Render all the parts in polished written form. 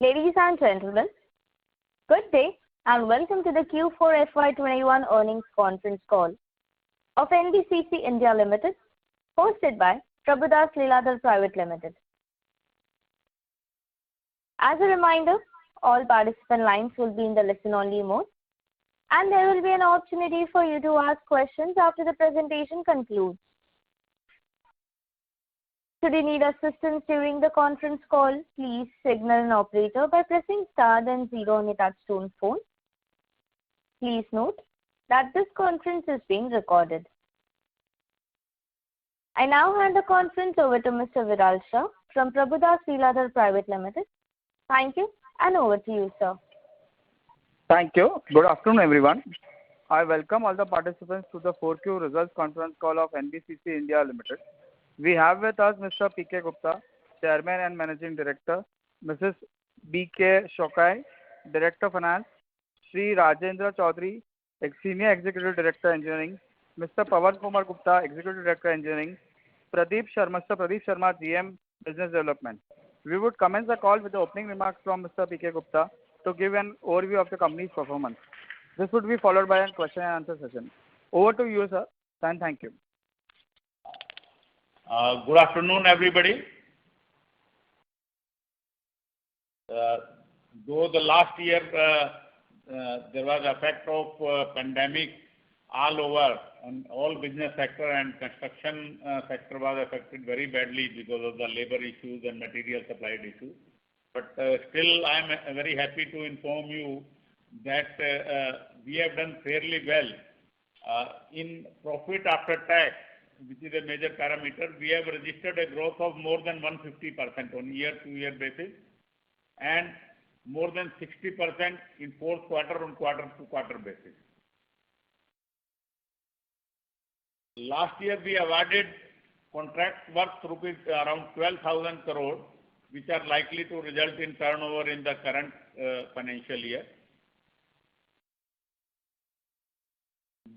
Ladies and gentlemen, good day and welcome to the Q4 FY21 earnings conference call of NBCC India Limited, hosted by Prabhudas Lilladher Private Limited. As a reminder, all participant lines will be in the listen-only mode, and there will be an opportunity for you to ask questions after the presentation concludes. Should you need assistance during the conference call, please signal an operator by pressing star then 0 on your touchtone phone. Please note that this conference is being recorded. I now hand the conference over to Mr. Viral Shah from Prabhudas Lilladher Private Limited. Thank you, and over to you, sir. Thank you. Good afternoon, everyone. I welcome all the participants to the 4Q results conference call of NBCC India Limited. We have with us Mr. P.K. Gupta, Chairman and Managing Director, Mrs. B.K. Shokai, Director Finance, Sri Rajendra Chaudhary, Senior Executive Director Engineering, Mr. Pawan Kumar Gupta, Executive Director Engineering, Mr. Pradeep Sharma, GM Business Development. We would commence the call with the opening remarks from Mr. P.K. Gupta to give an overview of the company's performance. This would be followed by a question and answer session. Over to you, sir, and thank you. Good afternoon, everybody. Though the last year there was effect of pandemic all over and all business sector and construction sector was affected very badly because of the labor issues and material supply issues. But still, I am very happy to inform you that we have done fairly well in profit after tax, which is a major parameter. We have registered a growth of more than 150% on year-to-year basis and more than 60% in fourth quarter on quarter-to-quarter basis. Last year we awarded contracts worth around 12,000 crore, which are likely to result in turnover in the current financial year.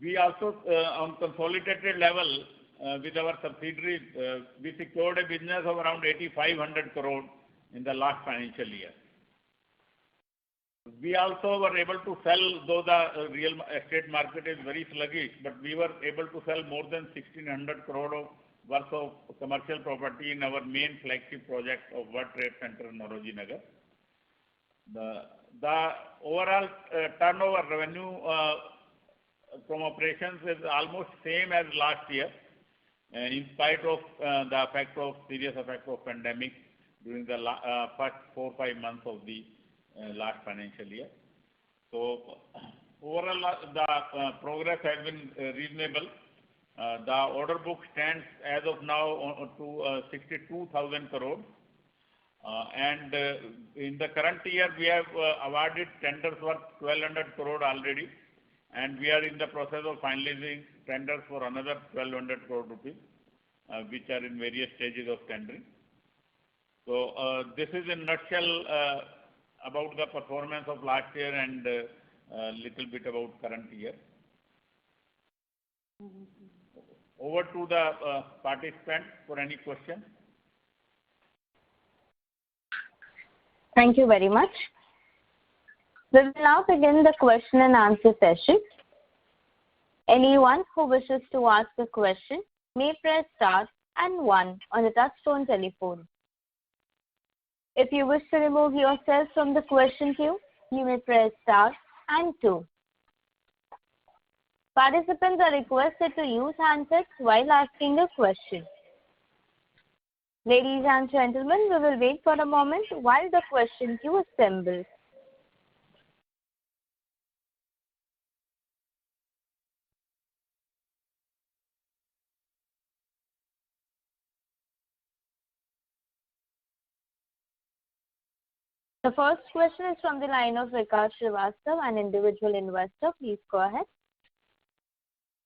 We also, on consolidated level, with our subsidiaries, we secured a business of around 8,500 crore in the last financial year. We also were able to sell, though the real estate market is very sluggish, but we were able to sell more than 1,600 crore worth of commercial property in our main flagship project of World Trade Center, Nauroji Nagar. The overall turnover revenue from operations is almost same as last year, in spite of the serious effect of pandemic during the first 4-5 months of the last financial year. So overall the progress has been reasonable. The order book stands as of now to 62,000 crore, and in the current year we have awarded tenders worth 1,200 crore already, and we are in the process of finalizing tenders for another 1,200 crore rupees, which are in various stages of tendering. So this is in a nutshell about the performance of last year and a little bit about current year. Over to the participants for any questions. Thank you very much. We will now begin the question and answer session. Anyone who wishes to ask a question may press star and 1 on the touchtone telephone. If you wish to remove yourself from the question queue, you may press star and 2. Participants are requested to use handsets while asking a question. Ladies and gentlemen, we will wait for a moment while the question queue assembles. The first question is from the line of Vikas Srivastava, an individual investor. Please go ahead.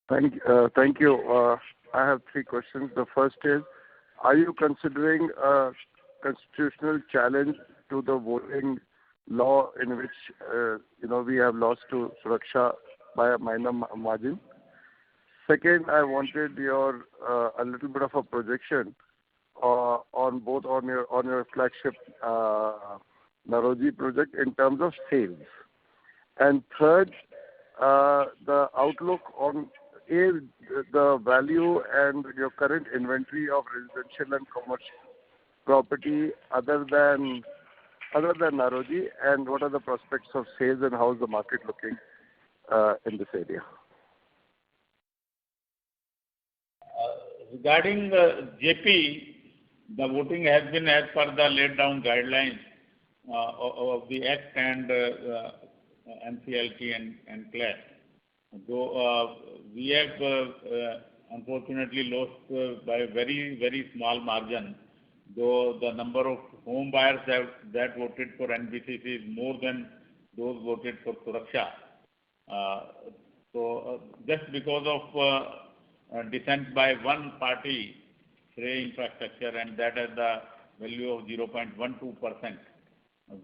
Thank you. I have 3 questions. The first is, are you considering a constitutional challenge to the voting law in which we have lost to Suraksha by a minor margin? Second, I wanted your a little bit of a projection on your flagship Nauroji project in terms of sales? And third, the outlook on the value and your current inventory of residential and commercial property other than Nauroji, and what are the prospects of sales and how is the market looking in this area? Regarding JP, the voting has been as per the laid down guidelines of the Act and NCLT and CLAS. Though we have unfortunately lost by very, very small margin, though the number of home buyers that voted for NBCC is more than those voted for Suraksha. So just because of dissent by one party, Shrey Infrastructure, and that has the value of 0.12%,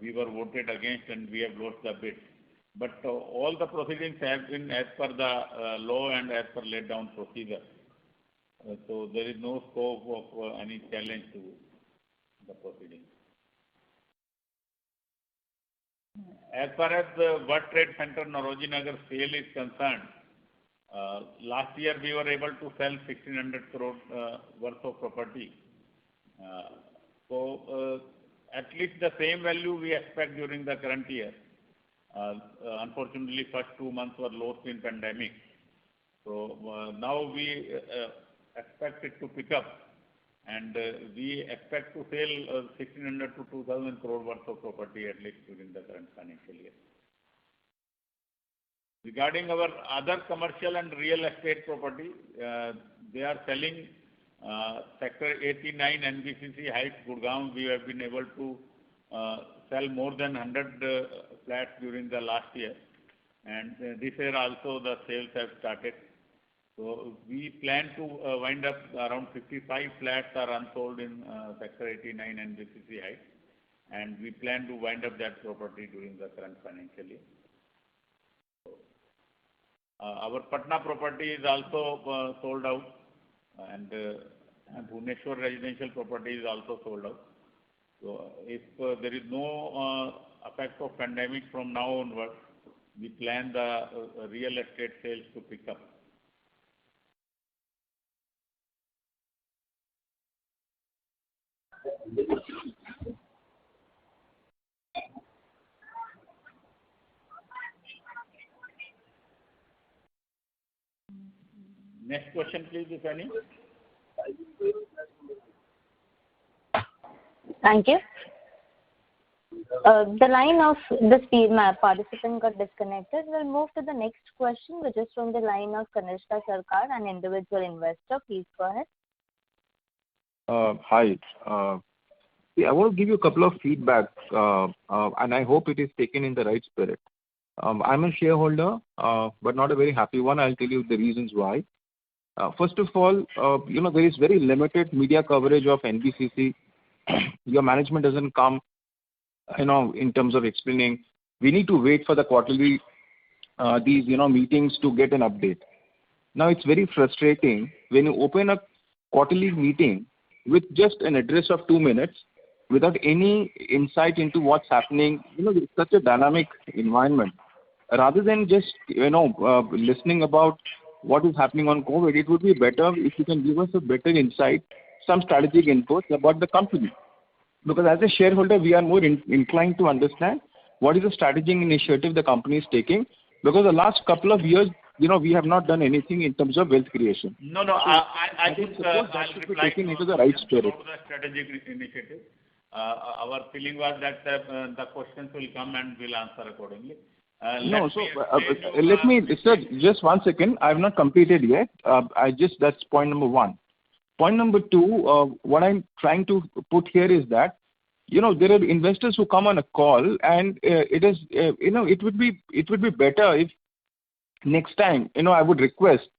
we were voted against and we have lost the bid. But all the proceedings have been as per the law and as per laid down procedure. So there is no scope of any challenge to the proceedings. As far as the World Trade Center Nauroji Nagar sale is concerned, last year we were able to sell 1,600 crore worth of property. So at least the same value we expect during the current year. Unfortunately, first 2 months were lost in pandemic. So now we expect it to pick up, and we expect to sell 1,600 to 2,000 crore worth of property at least during the current financial year. Regarding our other commercial and real estate property, they are selling Sector 89 NBCC Heights, Gurgaon. We have been able to sell more than 100 flats during the last year, and this year also the sales have started. So we plan to wind up around 55 flats are unsold in Sector 89 NBCC Heights, and we plan to wind up that property during the current financial year. Our Patna property is also sold out, and Bhubaneswar residential property is also sold out. So if there is no effect of pandemic from now onward, we plan the real estate sales to pick up. Next question, please, if any. Thank you. The line of the participant got disconnected. We'll move to the next question, which is from the line of Kanishka Sarkar, an individual investor. Please go ahead. Hi. I want to give you a couple of feedbacks, and I hope it is taken in the right spirit. I'm a shareholder, but not a very happy one. I'll tell you the reasons why. First of all, there is very limited media coverage of NBCC. Your management doesn't come, in terms of explaining. We need to wait for the quarterly, meetings to get an update. Now, it's very frustrating when you open a quarterly meeting with just an address of 2 minutes without any insight into what's happening. It's such a dynamic environment. Rather than just, listening about what is happening on COVID, it would be better if you can give us a better insight, some strategic input about the company. Because as a shareholder, we are more inclined to understand what is the strategic initiative the company is taking. Because the last couple of years, we have not done anything in terms of wealth creation. No, I think that should be taken into the right spirit. The strategic initiative. Our feeling was that the questions will come and we'll answer accordingly. Let me, sir, just 1 second. I have not completed yet. That's point number 1. Point number 2, what I'm trying to put here is that, there are investors who come on a call, and it would be better if next time, I would request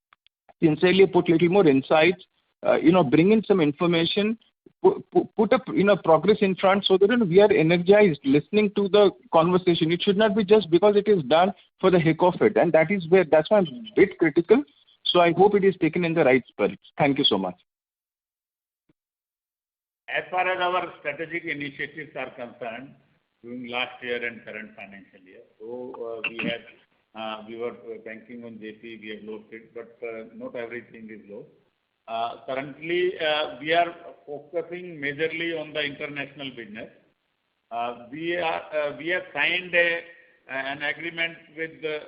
sincerely put little more insights, bring in some information, put up progress in front so that we are energized listening to the conversation. It should not be just because it is done for the heck of it, and that's why I'm a bit critical. So I hope it is taken in the right spirit. Thank you so much. As far as our strategic initiatives are concerned, during last year and current financial year. So we were banking on JP, we have lost it, but not everything is lost. Currently, we are focusing majorly on the international business. We have signed an agreement with the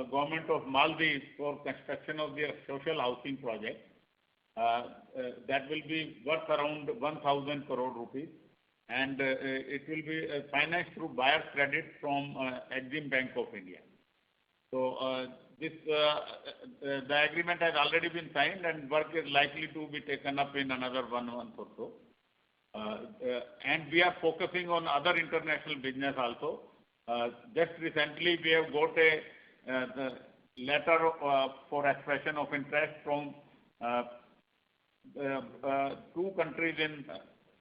government of Maldives for construction of their social housing project. That will be worth around 1,000 crore rupees, and it will be financed through buyer's credit from Exim Bank of India. So the agreement has already been signed, and work is likely to be taken up in another 1 month or so. And we are focusing on other international business also. Just recently, we have got a letter for expression of interest from 2 countries in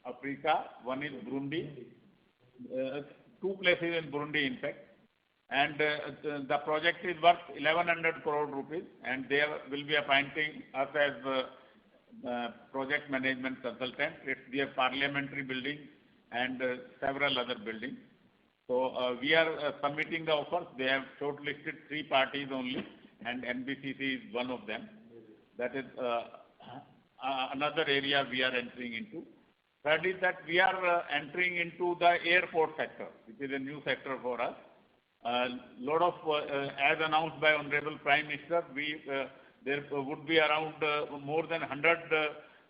Africa. One is Burundi, 2 places in Burundi, in fact. And the project is worth 1,100 crore rupees, and they will be appointing us as project management consultant. It's their parliamentary building and several other buildings. So we are submitting the offers. They have shortlisted 3 parties only, and NBCC is one of them. That is another area we are entering into. Third is that we are entering into the airport sector, which is a new sector for us. Lot of, as announced by Honorable Prime Minister, there would be around more than 100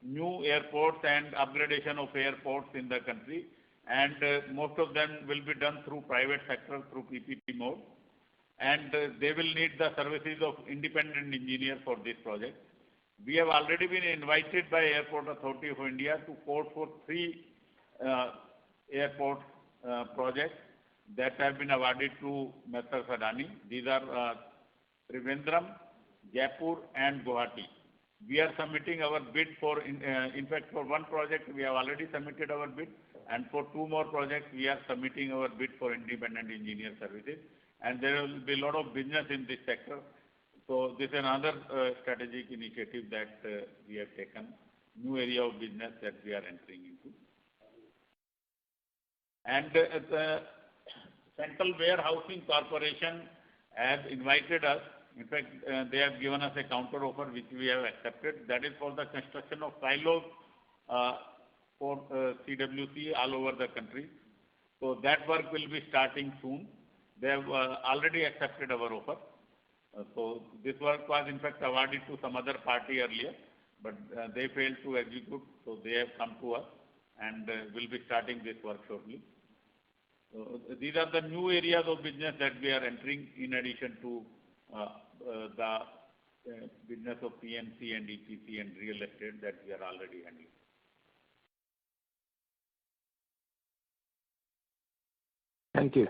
new airports and upgradation of airports in the country, and most of them will be done through private sector, through PPP mode, and they will need the services of independent engineers for this project. We have already been invited by Airport Authority of India to quote for 3 airport projects that have been awarded to Mr. Sadani. These are Trivandrum, Jaipur and Guwahati. We are submitting our bid for, in fact, for 1 project we have already submitted our bid, and for 2 more projects we are submitting our bid for independent engineer services, and there will be a lot of business in this sector. So this is another strategic initiative that we have taken, new area of business that we are entering into. And the Central Warehousing Corporation has invited us. In fact, they have given us a counter offer which we have accepted. That is for the construction of silos for CWC all over the country. So that work will be starting soon. They have already accepted our offer. So this work was in fact awarded to some other party earlier, but they failed to execute. So they have come to us and will be starting this work shortly. So these are the new areas of business that we are entering in addition to the business of PMC and EPC and real estate that we are already handling. Thank you.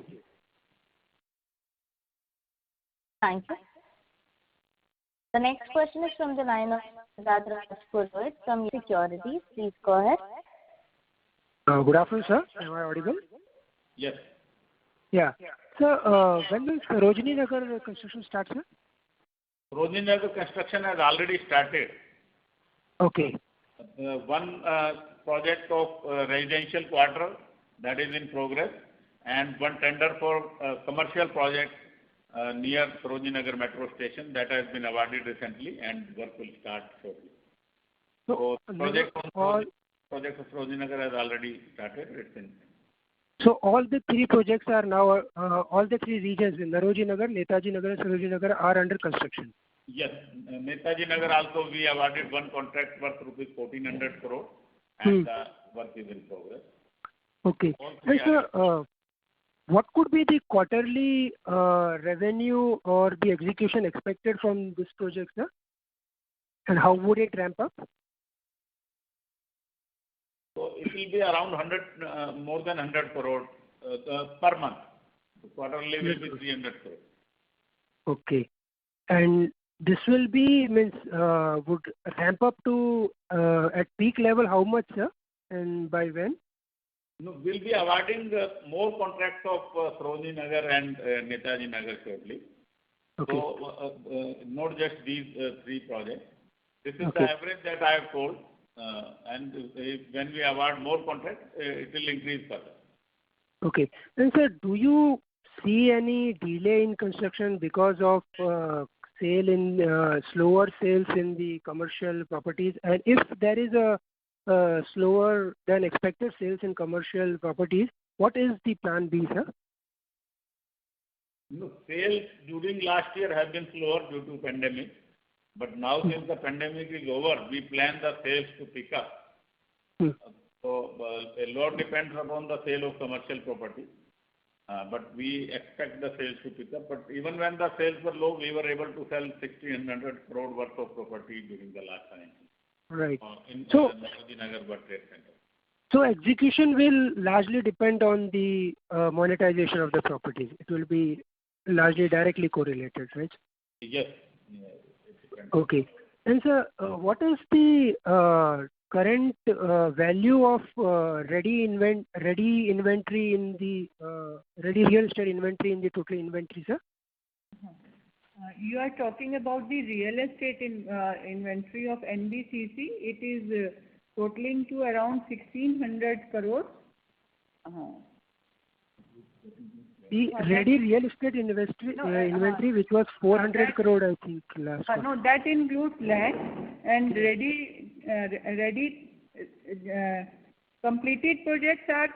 Thank you. The next question is from the line of Radha Purohit from Securities. Please go ahead. Good afternoon, sir. Am I audible? Yes. Yeah. Sir, when will Sarojini Nagar construction start, sir? Sarojini Nagar construction has already started. Okay. One project of residential quarter that is in progress, and one tender for commercial project near Sarojini Nagar metro station that has been awarded recently, and work will start shortly. So project of Sarojini Nagar has already started. It's in. So all the 3 projects are now, all the 3 regions in Sarojini Nagar, Netaji Nagar and Sarojini Nagar are under construction. Yes. Netaji Nagar also we awarded one contract worth rupees 1,400 crore, and the work is in progress. Okay. And sir, what could be the quarterly revenue or the execution expected from this project, sir? And how would it ramp up? So it will be around 100, more than 100 crore per month. The quarterly will be 300 crore. Okay. And this will be, would ramp up to at peak level how much, sir? And by when? No, we'll be awarding more contracts of Sarojini Nagar and Netaji Nagar shortly. Okay. So not just these 3 projects. This is Okay. the average that I have told. And when we award more contracts, it will increase further. Okay. And sir, do you see any delay in construction because of slower sales in the commercial properties? And if there is a slower than expected sales in commercial properties, what is the plan B, sir? No, sales during last year have been slower due to pandemic. But now since the pandemic is over, we plan the sales to pick up. So a lot depends upon the sale of commercial property. But we expect the sales to pick up. But even when the sales were low, we were able to sell 1,600 crore worth of property during the last financial year. Right. In So, Navajinagar Nagar World Trade Center. So execution will largely depend on the monetization of the properties. It will be largely directly correlated, right? Yes. It depends. Okay. And sir, what is the current value of ready inventory in the ready real estate inventory in the total inventory, sir? You are talking about the real estate inventory of NBCC. It is totaling to around 1,600 crores. The ready real estate inventory, which was 400 crore, I think, last quarter. No, that includes land and ready completed projects are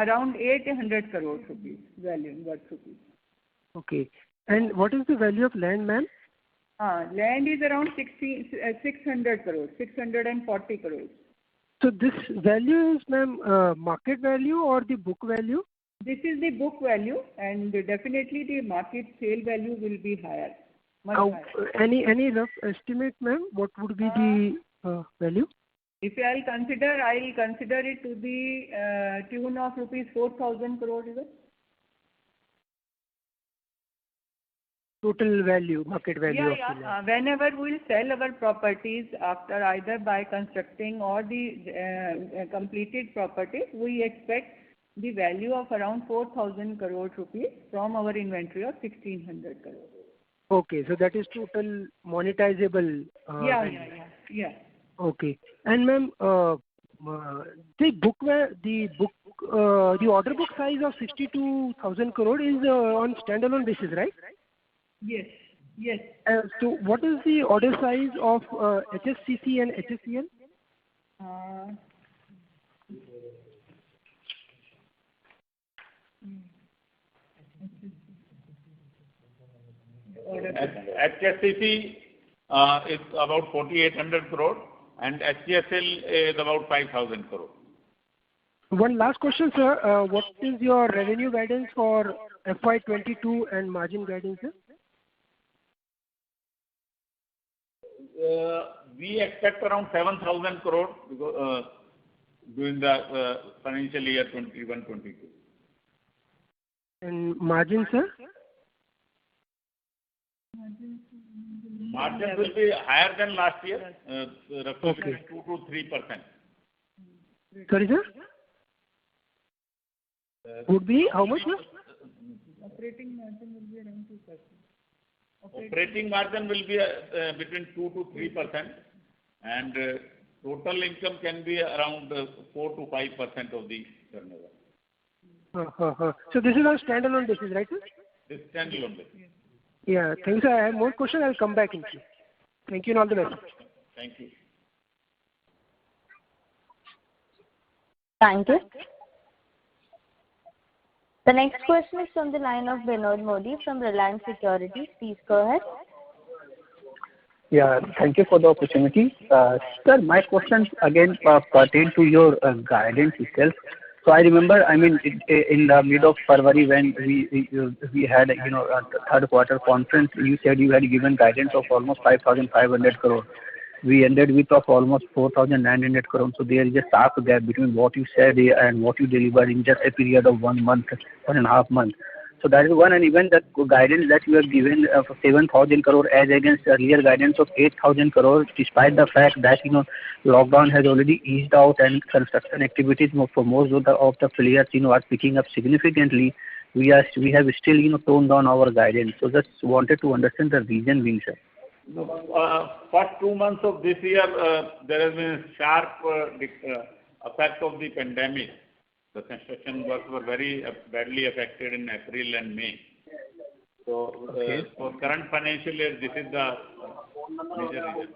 around 800 crores rupees value worth rupees. Okay. And what is the value of land, ma'am? Land is around 600 crores, 640 crores. So this value is, ma'am, market value or the book value? This is the book value, and definitely the market sale value will be higher. Much higher. Any rough estimate, ma'am? What would be the value? If I'll consider it to the tune of rupees 4,000 crores. Total value, market value of the land. Whenever we'll sell our properties after either by constructing or the completed properties, we expect the value of around 4,000 crore rupees from our inventory of 1,600 crores. Okay, so that is total monetizable. Yeah. Okay, and ma'am, the order book size of 62,000 crore is on standalone basis, right? Yes. So what is the order size of HSCC and HSCL? HSCC is about 4,800 crore and HCSL is about 5,000 crore. One last question, sir. What is your revenue guidance for FY22 and margin guidance, sir? We expect around 7,000 crore during the financial year 21-22. And margin, sir? Margin will be higher than last year, roughly Okay. 2 to 3%. Sorry, sir? Would be how much, sir? Operating margin will be around 2%. Operating margin will be between 2 to 3%, and total income can be around 4 to 5% of the turnover. So this is on standalone basis, right, sir? This standalone basis. Yeah, thanks, sir. I have more questions. I'll come back in queue. Thank you and all the best. Thank you. Thank you. The next question is from the line of Vinod Modi from Reliance Securities. Please go ahead. Yeah, thank you for the opportunity. Sir, my questions again pertain to your guidance itself. So I remember, in the mid of February when we had, a third quarter conference, you said you had given guidance of almost 5,500 crore. We ended with of almost 4,900 crore. So there is a stark gap between what you said and what you delivered in just a period of 1 month, 1.5 months. So that is one, and even the guidance that you have given of 7,000 crore as against earlier guidance of 8,000 crore, despite the fact that lockdown has already eased out and construction activities for most of the players are picking up significantly. We have still toned down our guidance. So just wanted to understand the reason being, sir. First 2 months of this year, there has been a sharp effect of the pandemic. The construction works were very badly affected in April and May. So for current financial year, this is the major reason.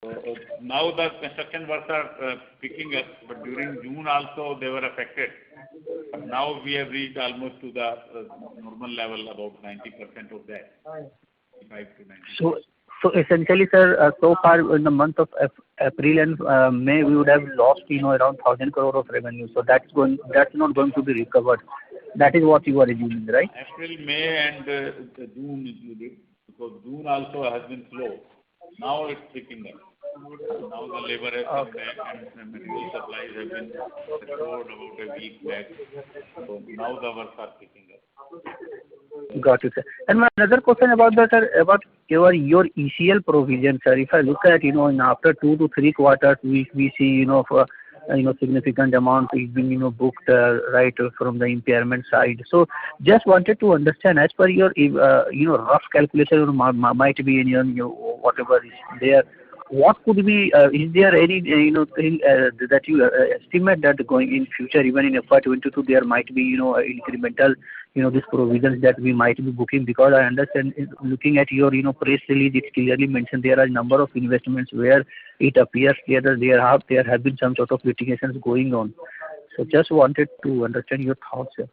So now the construction works are picking up, but during June also they were affected. But now we have reached almost to the normal level, about 90% of that. 85 to 90%. So essentially, sir, so far in the month of April and May, we would have lost, around 1,000 crore of revenue. So that's not going to be recovered. That is what you are assuming, right? April, May, and June included, because June also has been slow. Now it's picking up. Now the labor has come back and material supplies have been restored about a week back. So now the works are picking up. Got it, sir. And my another question about that, sir, about your ECL provision, sir. If I look at, in after 2 to 3 quarters, we see, for significant amount is being, booked, right, from the impairment side. So just wanted to understand, as per your, rough calculation, or might be in your, whatever is there, what could be, is there any, thing that you estimate that going in future, even in FY22, there might be, incremental, these provisions that we might be booking? Because I understand, looking at your, press release, it clearly mentioned there are a number of investments where it appears that there have been some sort of litigations going on. So just wanted to understand your thoughts, sir.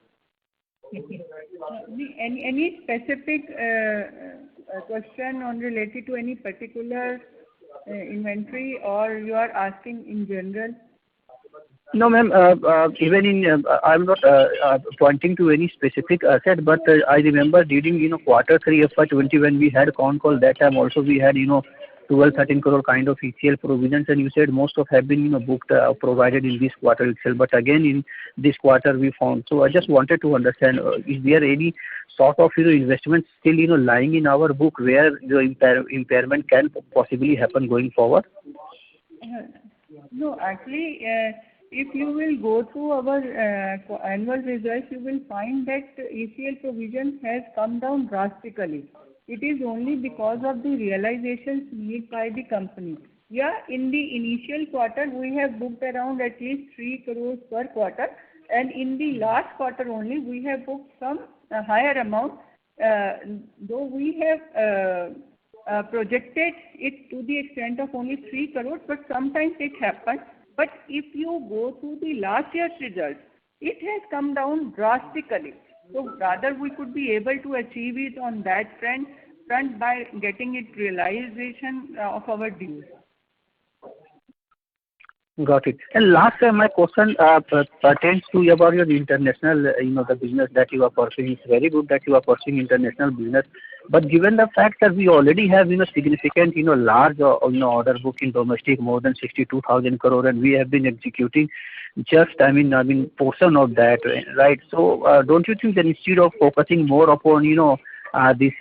Any specific question on related to any particular inventory, or you are asking in general? No, ma'am. Even in, I'm not pointing to any specific asset, but I remember during quarter 3 FY20 when we had a con call, that time also we had 12-13 crore kind of ECL provisions, and you said most of have been booked, provided in this quarter itself. But again in this quarter we found. So I just wanted to understand, is there any sort of investment still lying in our book where the impairment can possibly happen going forward? No, actually, if you will go through our annual results, you will find that ECL provision has come down drastically. It is only because of the realizations made by the company. Yeah, in the initial quarter, we have booked around at least 3 crores per quarter, and in the last quarter only, we have booked some higher amount, though we have projected it to the extent of only 3 crores, but sometimes it happens. But if you go through the last year's results, it has come down drastically. So rather we could be able to achieve it on that front by getting it realization of our dues. Got it. And last time my question pertains to about your international, the business that you are pursuing. It's very good that you are pursuing international business. But given the fact that we already have, significant, large, order book in domestic, more than 62,000 crore, and we have been executing just, portion of that, right? So don't you think that instead of focusing more upon, these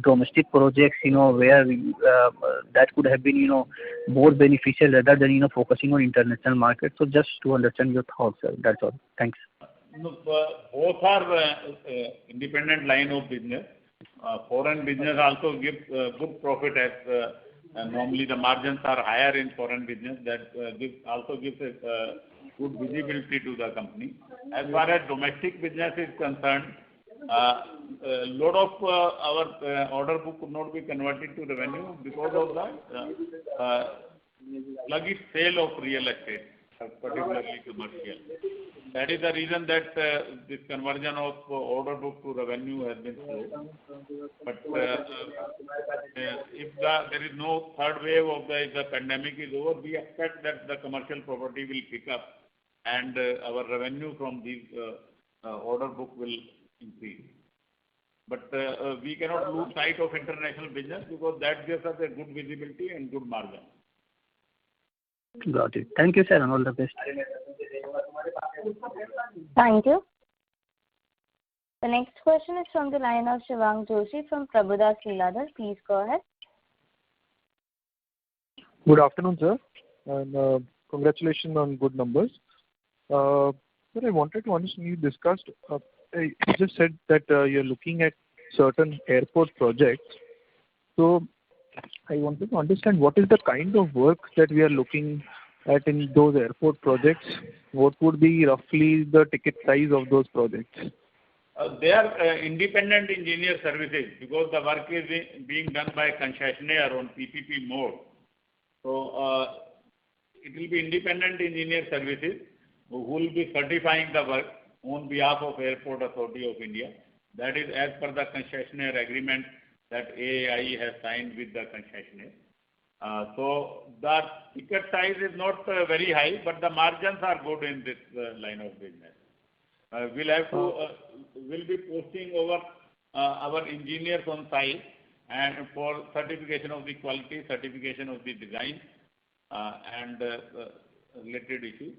domestic projects, where that could have been, more beneficial rather than, focusing on international market? So just to understand your thoughts, sir. That's all. Thanks. No, both are independent line of business. Foreign business also gives good profit, as normally the margins are higher in foreign business. That also gives a good visibility to the company. As far as domestic business is concerned, a lot of our order book could not be converted to revenue because of the sluggish sale of real estate, particularly commercial. That is the reason that this conversion of order book to revenue has been slow. But if there is no third wave of the pandemic is over, we expect that the commercial property will pick up and our revenue from these order book will increase. But we cannot lose sight of international business because that gives us a good visibility and good margin. Got it. Thank you, sir, and all the best. Thank you. The next question is from the line of Shivang Joshi from Prabhudas Lilladher. Please go ahead. Good afternoon, sir, and congratulations on good numbers. Sir, I wanted to understand, you discussed, you just said that you're looking at certain airport projects. So I wanted to understand what is the kind of work that we are looking at in those airport projects, what would be roughly the ticket size of those projects? They are independent engineer services because the work is being done by concessionaire on PPP mode. So it will be independent engineer services who will be certifying the work on behalf of Airport Authority of India. That is as per the concessionaire agreement that AAI has signed with the concessionaire. So the ticket size is not very high, but the margins are good in this line of business. We'll be posting over our engineers on site and for certification of the quality, certification of the design, and related issues.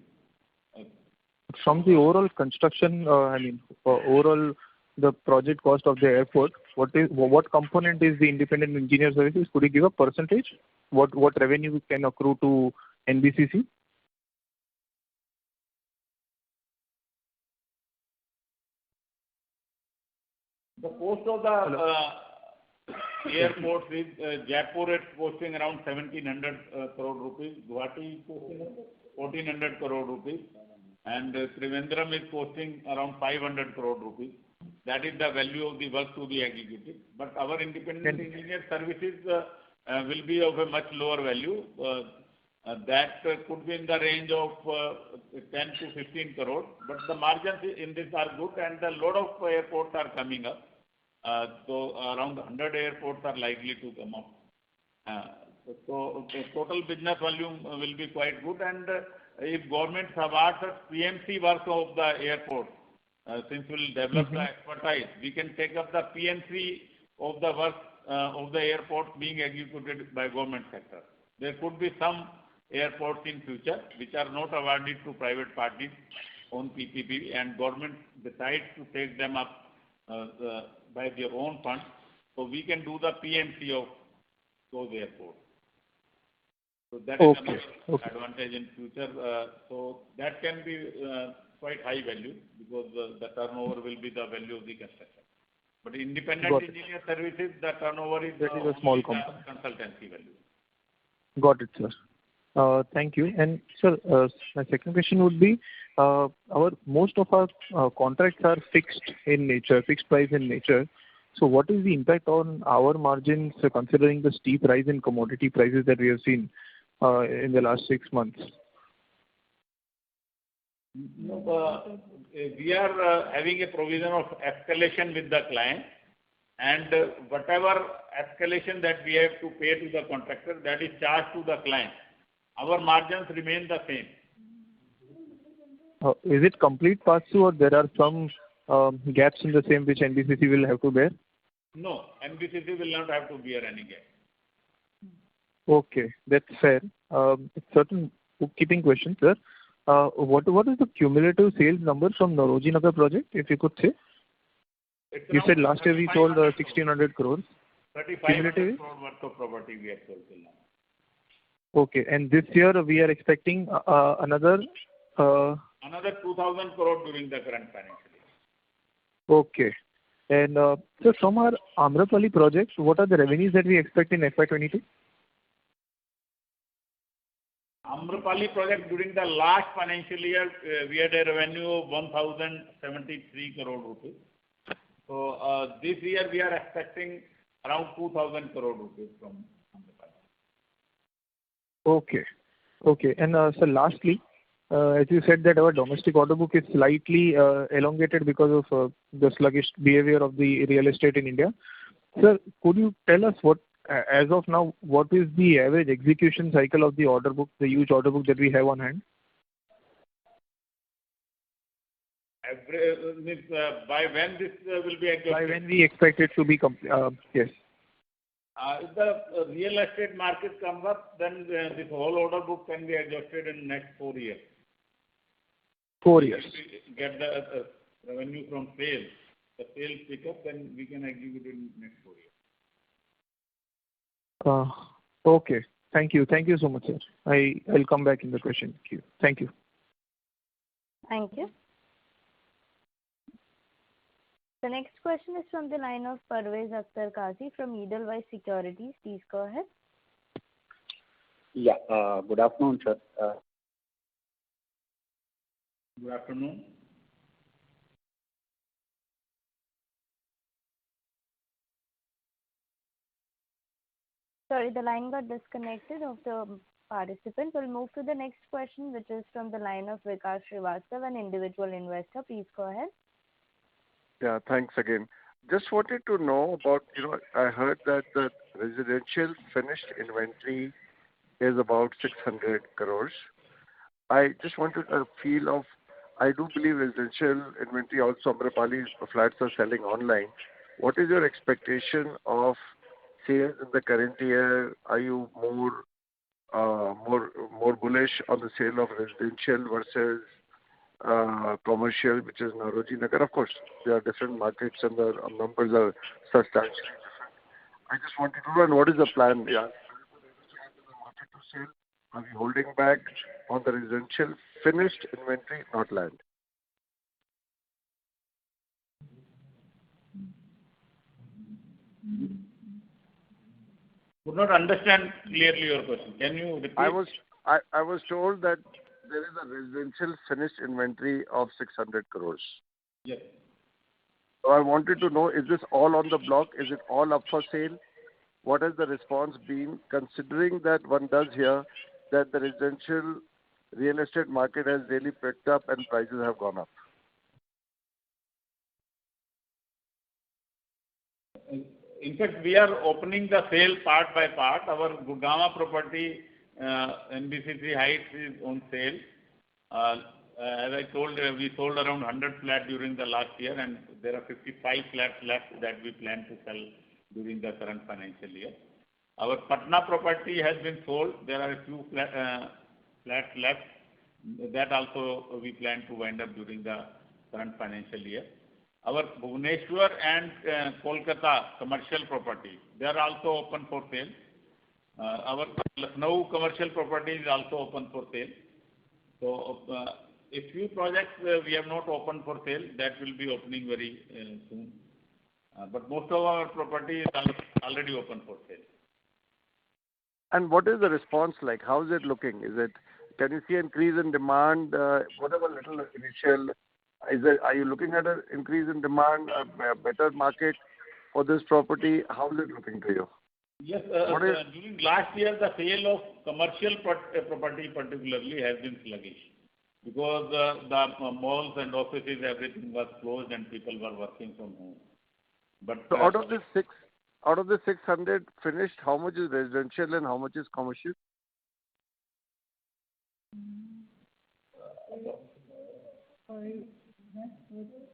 From the overall construction, overall the project cost of the airport, what component is the independent engineer services? Could you give a percentage? What revenue can accrue to NBCC? The cost of the airport is Jaipur is costing around 1700 crore rupees, Guwahati is costing 1400 crore rupees, and Trivandrum is costing around 500 crore rupees. That is the value of the work to be executed. But our independent engineer services will be of a much lower value. That could be in the range of 10 to 15 crore. But the margins in this are good, and a lot of airports are coming up. So around 100 airports are likely to come up. So the total business volume will be quite good. And if government awards us PMC work of the airport, since we will develop the expertise, we can take up the PMC of the work of the airport being executed by government sector. There could be some airports in future which are not awarded to private parties on PPP, and government decides to take them up by their own funds. So we can do the PMC of those airports. So that is another advantage in future. So that can be quite high value because the turnover will be the value of the construction. But independent engineer services, the turnover is a small component. Consultancy value. Got it, sir. Thank you. And sir, my second question would be, most of our contracts are fixed in nature, fixed price in nature. So what is the impact on our margins considering the steep rise in commodity prices that we have seen in the last 6 months? We are having a provision of escalation with the client, and whatever escalation that we have to pay to the contractor, that is charged to the client. Our margins remain the same. Is it complete pass-through, or there are some gaps in the same which NBCC will have to bear? No, NBCC will not have to bear any gap. Okay, that's fair. Certain bookkeeping questions, sir. What is the cumulative sales number from Nauroji Nagar project, if you could say? You said last year we sold 1,600 crores. 3,500 crore worth of property we have sold till now. Okay, and this year we are expecting another 2,000 crore during the current financial year. Okay. And so from our Amrapali projects, what are the revenues that we expect in FY22? Amrapali project during the last financial year, we had a revenue of 1,073 crore rupees. So this year we are expecting around 2,000 crore rupees from Amrapali. Okay. Okay. And so lastly, as you said that our domestic order book is slightly elongated because of the sluggish behavior of the real estate in India. Sir, could you tell us as of now, what is the average execution cycle of the order book, the huge order book that we have on hand? By when this will be exhausted? By when we expect it to be yes. If the real estate market comes up, then this whole order book can be exhausted in next 4 years. 4 years. If we get the revenue from sales, the sales pick up, then we can execute in next 4 years. Okay. Thank you. Thank you so much, sir. I'll come back in the question queue. Thank you. Thank you. The next question is from the line of Parvez Akhtar Qazi from Edelweiss Securities. Please go ahead. Yeah. Good afternoon, sir. Good afternoon. Sorry, the line got disconnected of the participant. We'll move to the next question, which is from the line of Vikas Srivastava, an individual investor. Please go ahead. Yeah, thanks again. Just wanted to know about, I heard that the residential finished inventory is about 600 crores. I just wanted a feel of, I do believe residential inventory also, Amrapali flats are selling online. What is your expectation of sales in the current year? Are you more bullish on the sale of residential versus commercial, which is Nauroji Nagar? Of course, there are different markets and the numbers are substantially different. I just wanted to know, and what is the plan? Yeah. Market to sell? Are we holding back on the residential finished inventory, not land? Could not understand clearly your question. Can you repeat? I was told that there is a residential finished inventory of 600 crores. Yes. So I wanted to know, is this all on the block? Is it all up for sale? What has the response been, considering that one does hear that the residential real estate market has really picked up and prices have gone up? In fact, we are opening the sale part by part. Our Gurgaon property, NBCC Heights, is on sale. As I told, we sold around 100 flats during the last year, and there are 55 flats left that we plan to sell during the current financial year. Our Patna property has been sold. There are a few flats left. That also we plan to wind up during the current financial year. Our Bhubaneswar and Kolkata commercial property, they are also open for sale. Our Lucknow commercial property is also open for sale. So a few projects we have not opened for sale, that will be opening very soon. But most of our property is already open for sale. And what is the response like? How is it looking? Can you see increase in demand? Whatever little initial, are you looking at an increase in demand, a better market for this property? How is it looking to you? Yes, during last year, the sale of commercial property particularly has been sluggish because the malls and offices, everything was closed and people were working from home. But so out of the 600 finished, how much is residential and how much is commercial?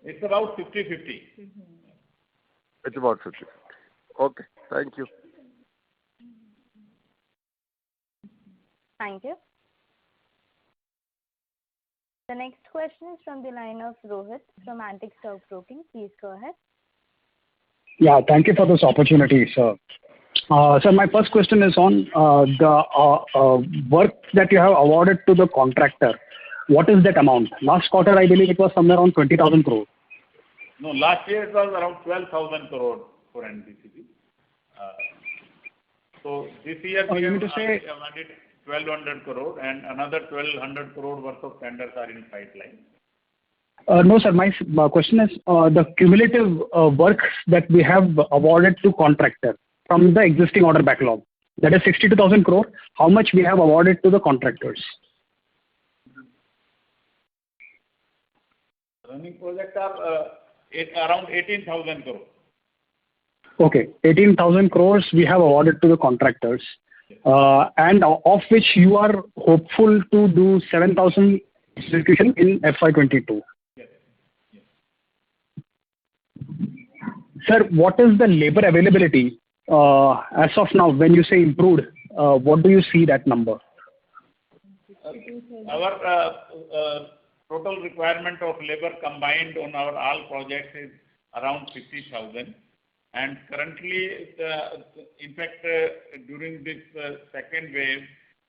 It's about 50-50. It's about 50-50. Okay, thank you. Thank you. The next question is from the line of Rohit from Antique Stock Broking. Please go ahead. Yeah, thank you for this opportunity, sir. So my first question is on the work that you have awarded to the contractor. What is that amount? Last quarter, I believe it was somewhere around 20,000 crore. No, last year it was around 12,000 crore for NBCC. So this year we have added 1,200 crore and another 1,200 crore worth of tenders are in pipeline. No, sir. My question is the cumulative work that we have awarded to contractor from the existing order backlog. That is 62,000 crore. How much we have awarded to the contractors? Running projects are around 18,000 crore. Okay, 18,000 crores we have awarded to the contractors, and of which you are hopeful to do 7,000 execution in FY22. Yes. Yes. Sir, what is the labor availability as of now? When you say improved, what do you see that number? Our total requirement of labor combined on our all projects is around 50,000. And currently, in fact, during this second wave,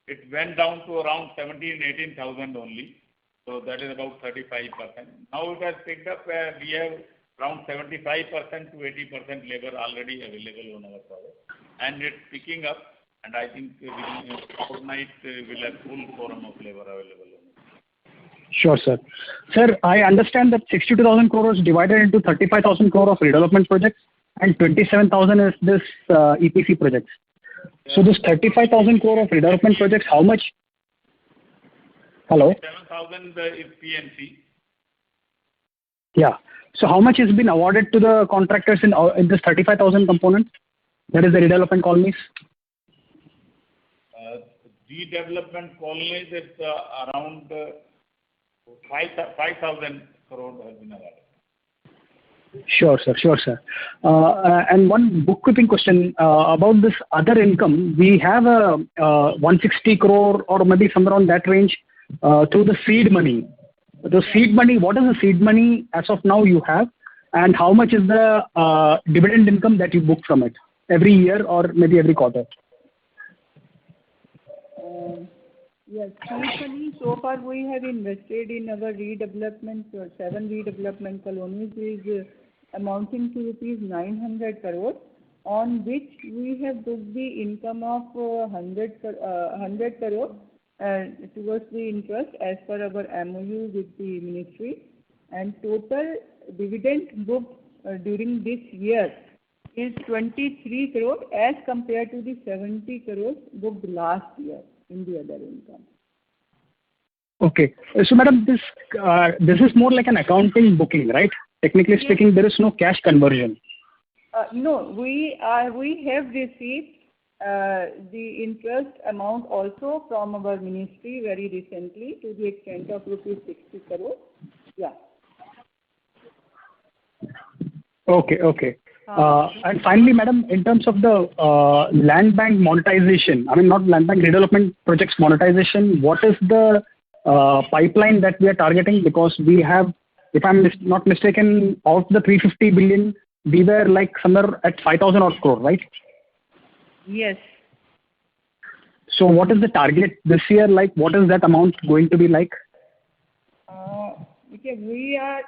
it went down to around 18,000 only. So that is about 35%. Now it has picked up where we have around 75% to 80% labor already available on our project. And it's picking up. And I think within overnight we'll have full quorum of labor available. Sure, sir. Sir, I understand that 62,000 crore is divided into 35,000 crore of redevelopment projects and 27,000 is this EPC projects. So this 35,000 crore of redevelopment projects, how much? Hello? 7,000 is PNC. Yeah. So how much has been awarded to the contractors in this 35,000 component? That is the redevelopment colonies. Redevelopment colonies is around 5,000 crore has been awarded. Sure, sir. Sure, sir. And one bookkeeping question about this other income. We have a 160 crore or maybe somewhere on that range through the seed money. The seed money, what is the seed money as of now you have, and how much is the dividend income that you book from it every year or maybe every quarter? Yes, seed money so far we have invested in our redevelopment, 7 redevelopment colonies is amounting to rupees 900 crore, on which we have booked the income of 100 crore towards the interest as per our MOU with the ministry, and total dividend booked during this year is 23 crore as compared to the 70 crore booked last year in the other income. Okay. So, madam, this is more like an accounting booking, right? Technically speaking, there is no cash conversion. No, we have received the interest amount also from our ministry very recently to the extent of rupees 60 crore. Yeah. Okay. And finally, madam, in terms of the land bank monetization, I mean not land bank, redevelopment projects monetization, what is the pipeline that we are targeting? Because we have, if I'm not mistaken, of the 350 billion, we were like somewhere at 5,000 odd crore, right? Yes. So what is the target this year like? What is that amount going to be like? Okay, we are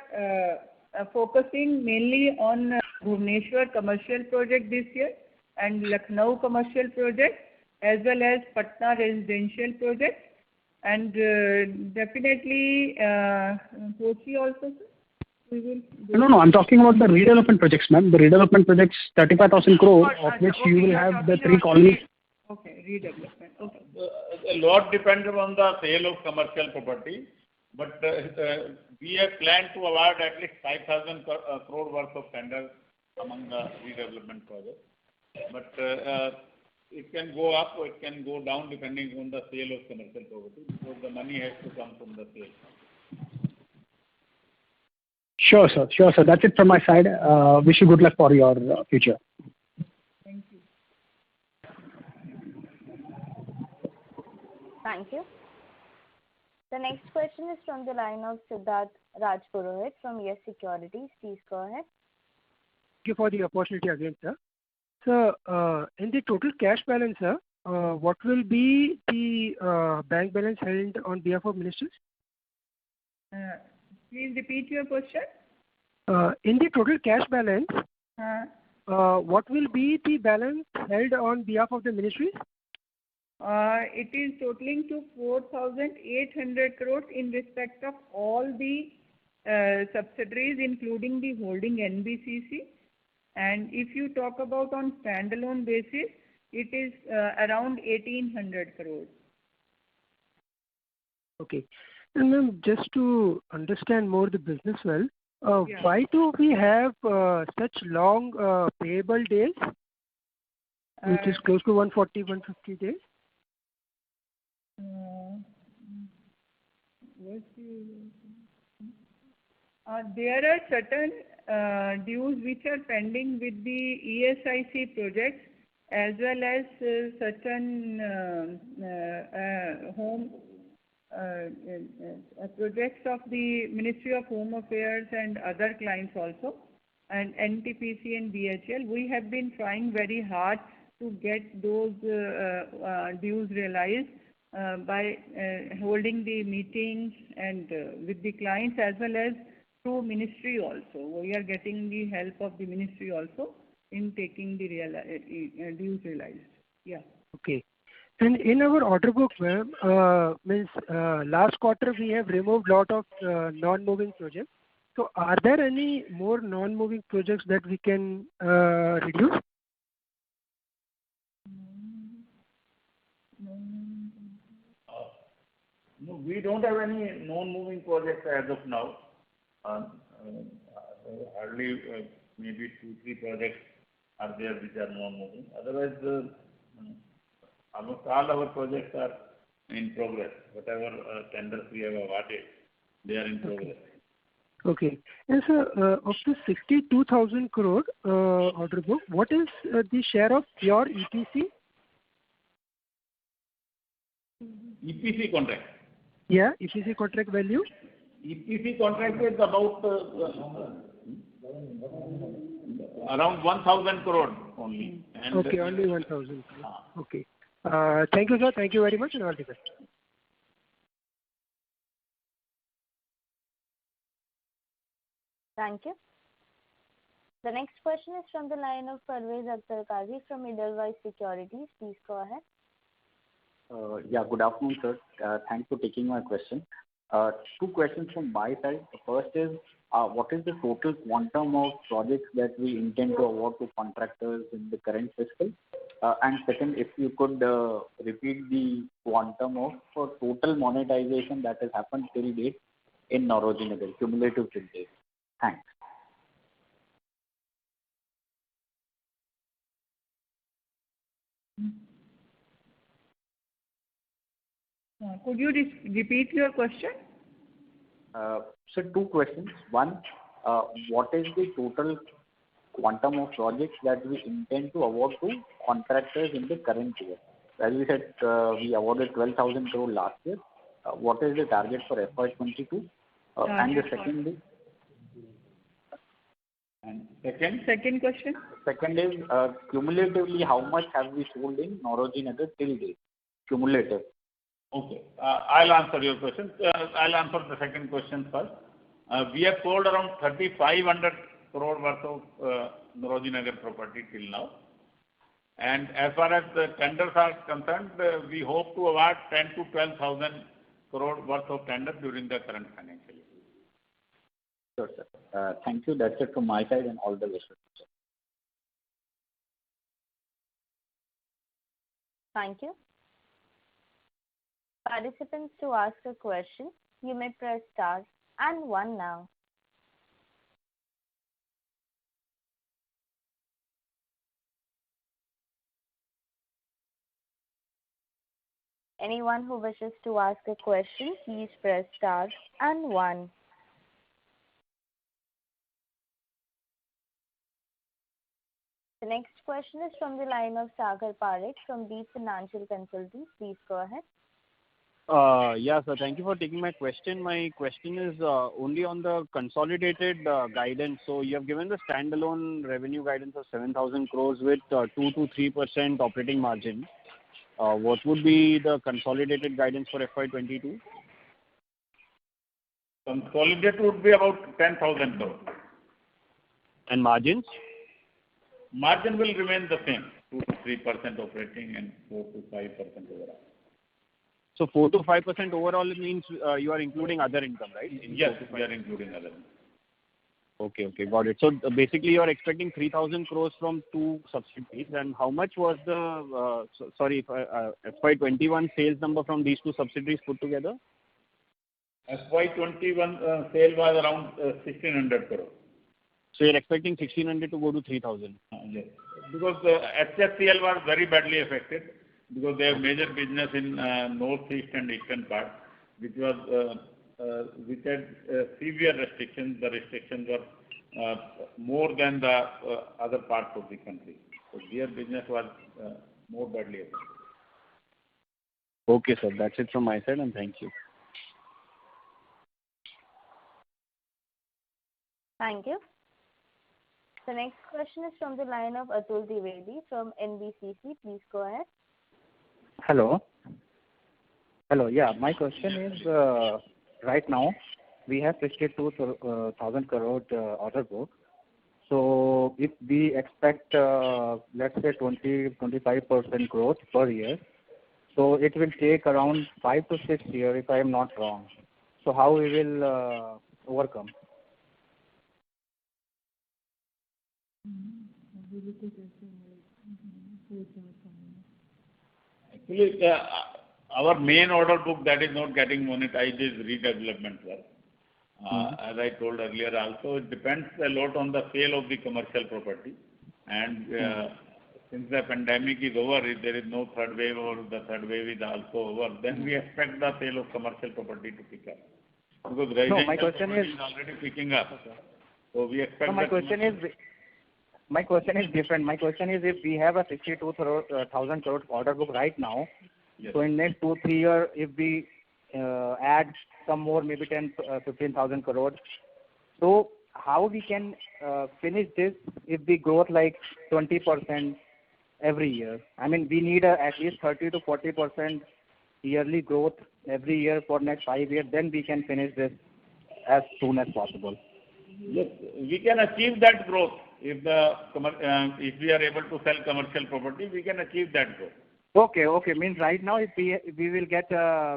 focusing mainly on Bhubaneswar commercial project this year and Lucknow commercial project as well as Patna residential project, and definitely Kochi also, sir. No, I'm talking about the redevelopment projects, ma'am. The redevelopment projects, 35,000 crore, of which you will have the 3 colonies. Okay, redevelopment. Okay. A lot depends on the sale of commercial property, but we have planned to award at least 5,000 crore worth of tenders among the redevelopment projects. But it can go up or it can go down depending on the sale of commercial property, because the money has to come from the sale. Sure, sir. That's it from my side. Wish you good luck for your future. Thank you. Thank you. The next question is from the line of Siddharth Rajpurohit from Yes Securities. Please go ahead. Thank you for the opportunity again, sir. So, in the total cash balance, sir, what will be the bank balance held on behalf of ministers? Please repeat your question. In the total cash balance, what will be the balance held on behalf of the ministries? It is totaling to 4,800 crores in respect of all the subsidiaries, including the holding NBCC. And if you talk about on standalone basis, it is around 1,800 crores. Okay. And ma'am, just to understand more the business well, why do we have such long payable days, which is close to 140, 150 days? There are certain dues which are pending with the ESIC projects as well as certain home projects of the Ministry of Home Affairs and other clients also, and NTPC and BHL. We have been trying very hard to get those dues realized by holding the meetings and with the clients as well as through ministry also. We are getting the help of the ministry also in taking the dues realized. Yeah. Okay. And in our order book, ma'am, last quarter we have removed lot of non-moving projects. So are there any more non-moving projects that we can reduce? No, we don't have any non-moving projects as of now. Hardly maybe 2-3 projects are there which are non-moving. Otherwise, almost all our projects are in progress. Whatever tenders we have awarded, they are in progress. Okay. And sir, of the 62,000 crore order book, what is the share of pure EPC? EPC contract. Yeah, EPC contract value. EPC contract is about around 1,000 crore only. And okay, only 1,000 crore. Okay. Thank you, sir. Thank you very much, and all the best. Thank you. The next question is from the line of Parvez Akhtar Qazi from Edelweiss Securities. Please go ahead. Yeah, good afternoon, sir. Thanks for taking my question. 2 questions from my side. The first is, what is the total quantum of projects that we intend to award to contractors in the current fiscal? And second, if you could repeat the quantum of total monetization that has happened till date in Nauroji Nagar, cumulative till date. Thanks. Could you repeat your question? So 2 questions. One, what is the total quantum of projects that we intend to award to contractors in the current year? As we said, we awarded 12,000 crore last year. What is the target for FY22? And the second is... And second? Second question? Second is, cumulatively, how much have we sold in Nauroji Nagar till date? Cumulative. Okay. I'll answer your question. I'll answer the second question first. We have sold around 3,500 crore worth of Nauroji Nagar property till now. And as far as the tenders are concerned, we hope to award 10 to 12,000 crore worth of tenders during the current financial year. Sure, sir. Thank you. That's it from my side, and all the best, sir. Thank you. Participants, to ask a question, you may press star and 1 now. Anyone who wishes to ask a question, please press star and 1. The next question is from the line of Sagar Parekh from Deep Financial Consultants. Please go ahead. Yeah, sir. Thank you for taking my question. My question is only on the consolidated guidance. So you have given the standalone revenue guidance of 7,000 crores with 2 to 3% operating margin. What would be the consolidated guidance for FY22? Consolidated would be about 10,000 crore. And margins? Margin will remain the same, 2 to 3% operating and 4 to 5% overall. So 4 to 5% overall means you are including other income, right? Yes, we are including other income. Okay, got it. So basically you are expecting 3,000 crores from 2 subsidiaries, and how much was the, FY21 sales number from these 2 subsidiaries put together? FY21 sale was around 1,600 crore. So you're expecting 1,600 to go to 3,000? Yes. Because HFCL was very badly affected because they have major business in northeast and eastern part, which had severe restrictions. The restrictions were more than the other parts of the country. So their business was more badly affected. Okay, sir. That's it from my side, and thank you. Thank you. The next question is from the line of Atul Dwivedi from NBCC. Please go ahead. Hello. Yeah, my question is, right now we have 62,000 crore order book. So if we expect, let's say 20-25% growth per year, So it will take around 5 to 6 years, if I am not wrong. So how we will overcome? Actually, our main order book that is not getting monetized is redevelopment work. As I told earlier also, it depends a lot on the sale of the commercial property. And since the pandemic is over, if there is no third wave or the third wave is also over, then we expect the sale of commercial property to pick up. Because my question is already picking up. So we expect my question is different. My question is, if we have a 62,000 crore order book right now, yes. So in next 2-3 years, if we add some more, maybe 15,000 crores, so how we can finish this if we grow like 20% every year? I mean, we need at least 30 to 40% yearly growth every year for next 5 years. Then we can finish this as soon as possible. Yes, we can achieve that growth if we are able to sell commercial property. We can achieve that growth. Okay. Means right now, if we will get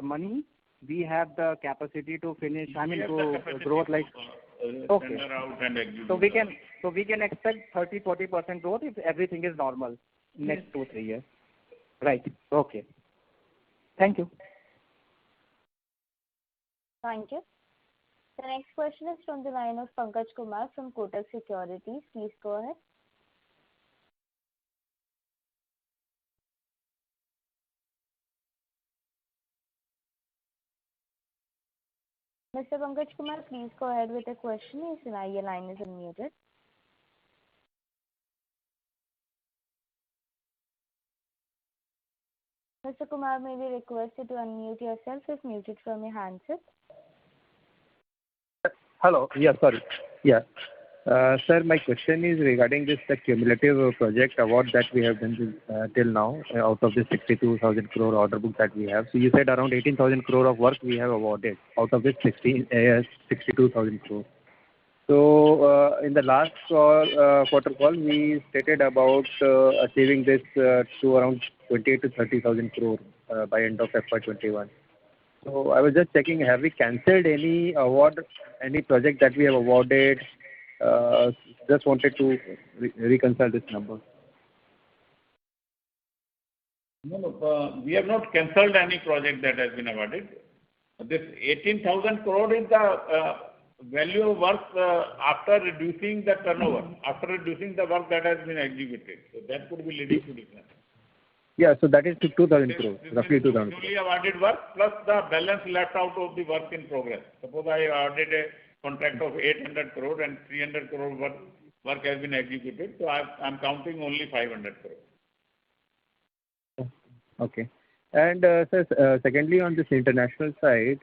money, we have the capacity to finish. I mean, to growth like. Okay. Out and execute. So we can expect 30-40% growth if everything is normal next 2-3 years. Right. Okay. Thank you. Thank you. The next question is from the line of Pankaj Kumar from Kotak Securities. Please go ahead. Mr. Pankaj Kumar, please go ahead with the question. Your line is unmuted. Mr. Kumar, may we request you to unmute yourself if muted from your handset? Hello. Yeah, sorry. Yeah. Sir, my question is regarding the cumulative project award that we have done till now out of the 62,000 crore order book that we have. So you said around 18,000 crore of work we have awarded out of this 62,000 crore. So in the last quarter call, we stated about achieving this to around 28 to 30,000 crore by end of FY21. So I was just checking, have we cancelled any award, any project that we have awarded? Just wanted to reconcile this number. No, we have not cancelled any project that has been awarded. This 18,000 crore is the value of work after reducing the turnover, after reducing the work that has been executed. So that could be leading to difference. Yeah, so that is to 2,000 crore, roughly 2,000 crore. Newly awarded work plus the balance left out of the work in progress. Suppose I awarded a contract of 800 crore and 300 crore work has been executed, so I'm counting only 500 crore. Okay. And sir, secondly, on this international side,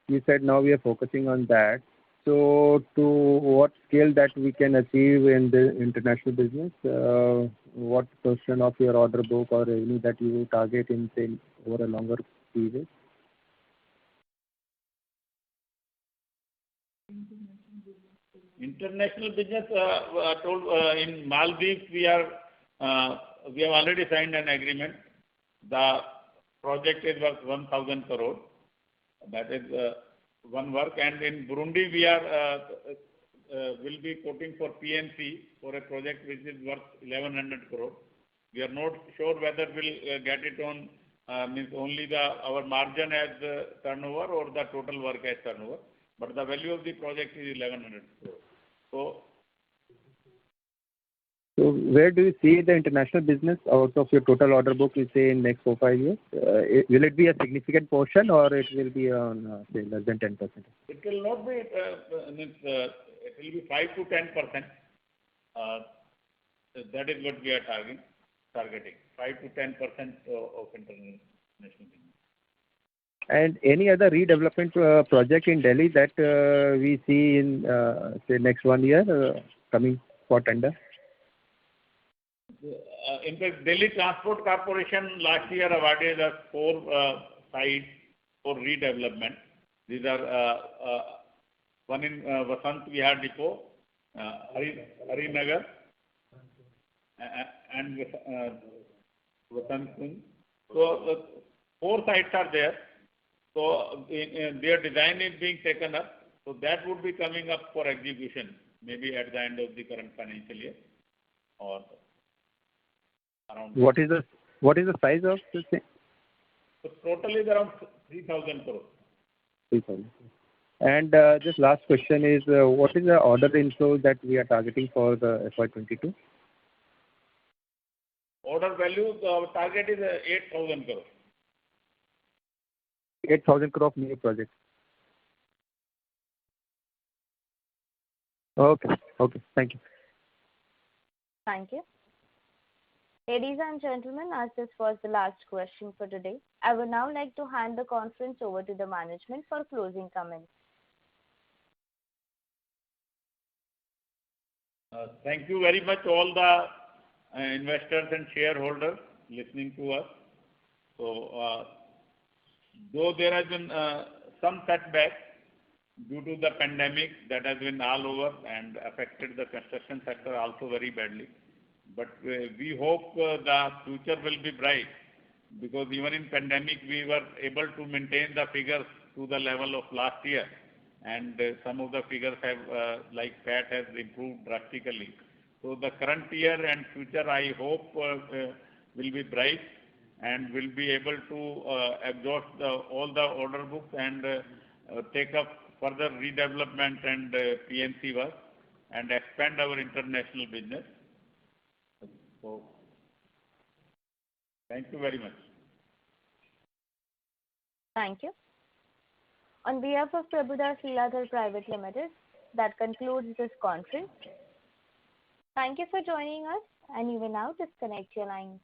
you said now we are focusing on that. So to what scale that we can achieve in the international business? What portion of your order book or revenue that you target in, say, over a longer period? International business, in Maldives, we have already signed an agreement. The project is worth 1,000 crore. That is one work. And in Burundi, we will be quoting for PNC for a project which is worth 1,100 crore. We are not sure whether we'll get it on means only our margin as turnover or the total work as turnover. But the value of the project is 1,100 crore. So where do you see the international business out of your total order book, you say, in next 4-5 years? Will it be a significant portion or it will be on, say, less than 10%? It will not be, it will be 5 to 10%. That is what we are targeting, 5 to 10% of international business. And any other redevelopment project in Delhi that we see in, say, next 1 year coming for tender? In fact, Delhi Transport Corporation last year awarded us 4 sites for redevelopment. These are one in Vasant Vihar Depot, Harinagar, and Vasant Kund. So 4 sites are there. So their design is being taken up. So that would be coming up for execution, maybe at the end of the current financial year or around. What is the size of this thing? So total is around 3,000 crores. 3,000. And just last question is, what is the order inflow that we are targeting for the FY22? Order value, our target is 8,000 crores. 8,000 crore of new projects. Okay. Thank you. Thank you. Ladies and gentlemen, as this was the last question for today, I would now like to hand the conference over to the management for closing comments. Thank you very much all the investors and shareholders listening to us. So, though there has been some setback due to the pandemic that has been all over and affected the construction sector also very badly, but we hope the future will be bright, because even in pandemic we were able to maintain the figures to the level of last year, and some of the figures have like PAT has improved drastically. So the current year and future, I hope will be bright and will be able to exhaust all the order books and take up further redevelopment and PNC work and expand our international business. So, thank you very much. Thank you. On behalf of Prabhudas Lilladher Private Limited, that concludes this conference. Thank you for joining us, and you may now disconnect your lines.